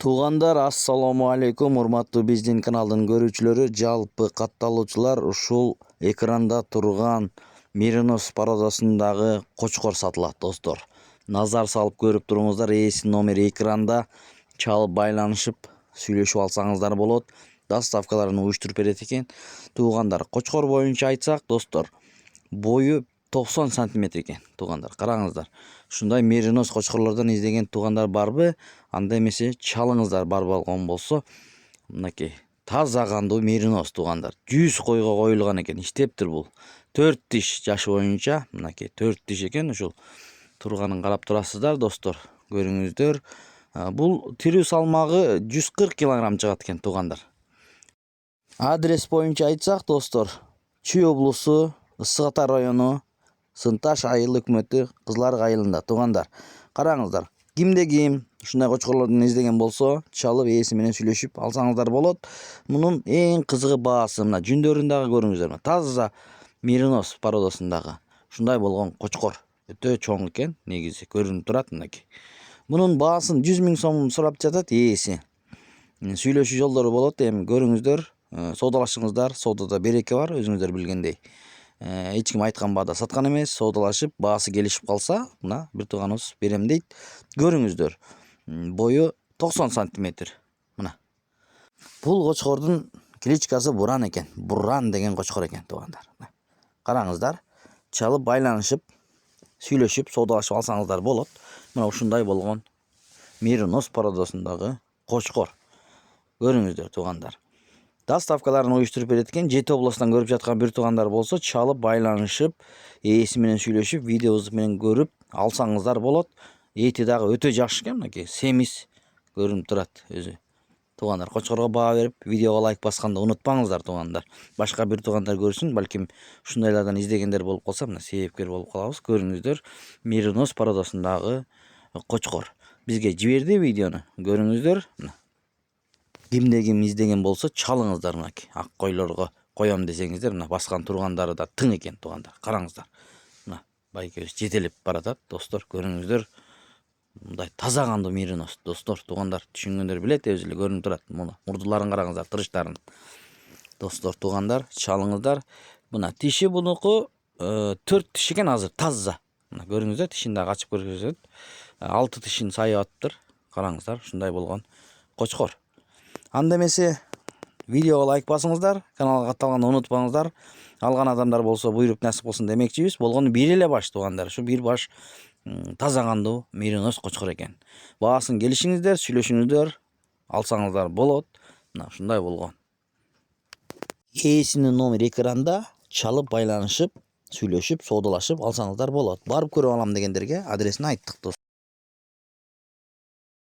Туугандар, ассаламу алейкум, урматтуу биздин каналдын көрүүчүлөрү. Жалпы катталуучулар ушул экранда турган меринос породасындагы кочкор сатылат, достор. Назар салып көрүп туруңуздар, ээсинин номери экранда. Чалып байланышып сүйлөшүп алсаңыздар болот. Доставкаларын уюштуруп берет экен. Туугандар, кочкор боюнча айтсак, достор, бою 90 сантиметр экен. Туугандар, караңыздар. Ушундай меринос кочкорлордон издеген туугандар барбы? Анда эмесе чалыңыздар бар болгон болсо, мынакей таза кандуу меринос туугандар. 100 койго коюлган экен, иштептир бул. 4 тиш жашы боюнча, мынакей 4 тиш экен. Ушул турганын карап турасыздар, достор. Көрүңүздөр. Бул тирүү салмагы 140 килограмм чыгат экен, туугандар. Адрес боюнча айтсак, достор, Чүй облусу, Ысык Ата району, Сынташ айыл өкмөтү, Кызыларык айылында, туугандар. Караңыздар, кимде ким ушундай кочкорлордун издеген болсо, чалып ээси менен сүйлөшүп алсаңыздар болот. Мунун эң кызыгы баасы, мына жүндөрүн дагы көрүңүздөр. Таза меринос породасындагы ушундай болгон кочкор. Өтө чоң экен, негизи көрүнүп турат мынакей. Мунун баасын 100 000 сом сурап жатат ээси. Сүйлөшүү жолдору болот, эми көрүңүздөр, соодалашыңыздар, соодада береке бар, өзүңүздөр билгендей. Эч ким айткан баада саткан эмес, соодалашып, баасы келишип калса, мына бир тууганыбыз берем дейт. Көрүңүздөр. Бою 90 сантиметр. Мына. Бул кочкордун кличкасы Буран экен. Буран деген кочкор экен, туугандар. Караңыздар, чалып байланышып, сүйлөшүп, соодалашып алсаңыздар болот. Мына ушундай болгон меринос породасындагы кочкор. Көрүңүздөр, туугандар. Доставкаларын уюштуруп берет экен. Жети областан көрүп жаткан бир туугандар болсо, чалып байланышып, ээси менен сүйлөшүп, видеобуз менен көрүп алсаңыздар болот. Эти дагы өтө жакшы экен, мынакей семиз көрүнүп турат өзү. Туугандар, кочкорго баа берип, видеого лайк басканды унутпаңыздар, туугандар. Башка бир туугандар көрсүн, балким ушундайлардан издегендер болуп калса, мына себепкер болуп калабыз. Көрүңүздөр, меринос породасындагы кочкор. Бизге жиберди видеону. Көрүңүздөр. Кимде ким издеген болсо, чалыңыздар мынакей. Ак койлорго коем десеңиздер, мына баскан тургандары да тың экен, туугандар. Караңыздар. Мына байкебиз жетелеп баратат, достор, көрүңүздөр. Мындай таза кандуу меринос, достор, туугандар, түшүнгөндөр билет, өзү эле көрүнүп турат. Муну мурдуларын караңыздар, тырыштарын. Достор, туугандар, чалыңыздар. Мына тиши бунуку 4 тиш экен азыр, таза. Мына көрүңүздөр, тишин дагы ачып көрсөтөт. 6 тишин сайып атыптыр. Караңыздар, ушундай болгон кочкор. Анда эмесе видеого лайк басыңыздар, каналга катталганды унутпаңыздар. Алган адамдар болсо буйруп насип болсун демекчибиз. Болгону бир эле баш, туугандар. Ушу бир баш таза кандуу меринос кочкор экен. Баасын келишиңиздер, сүйлөшүңүздөр, алсаңыздар болот. Мына ушундай болгон. Ээсинин номери экранда, чалып байланышып, сүйлөшүп, соодалашып алсаңыздар болот. Барып көрүп алам дегендерге адресин айттык, достор.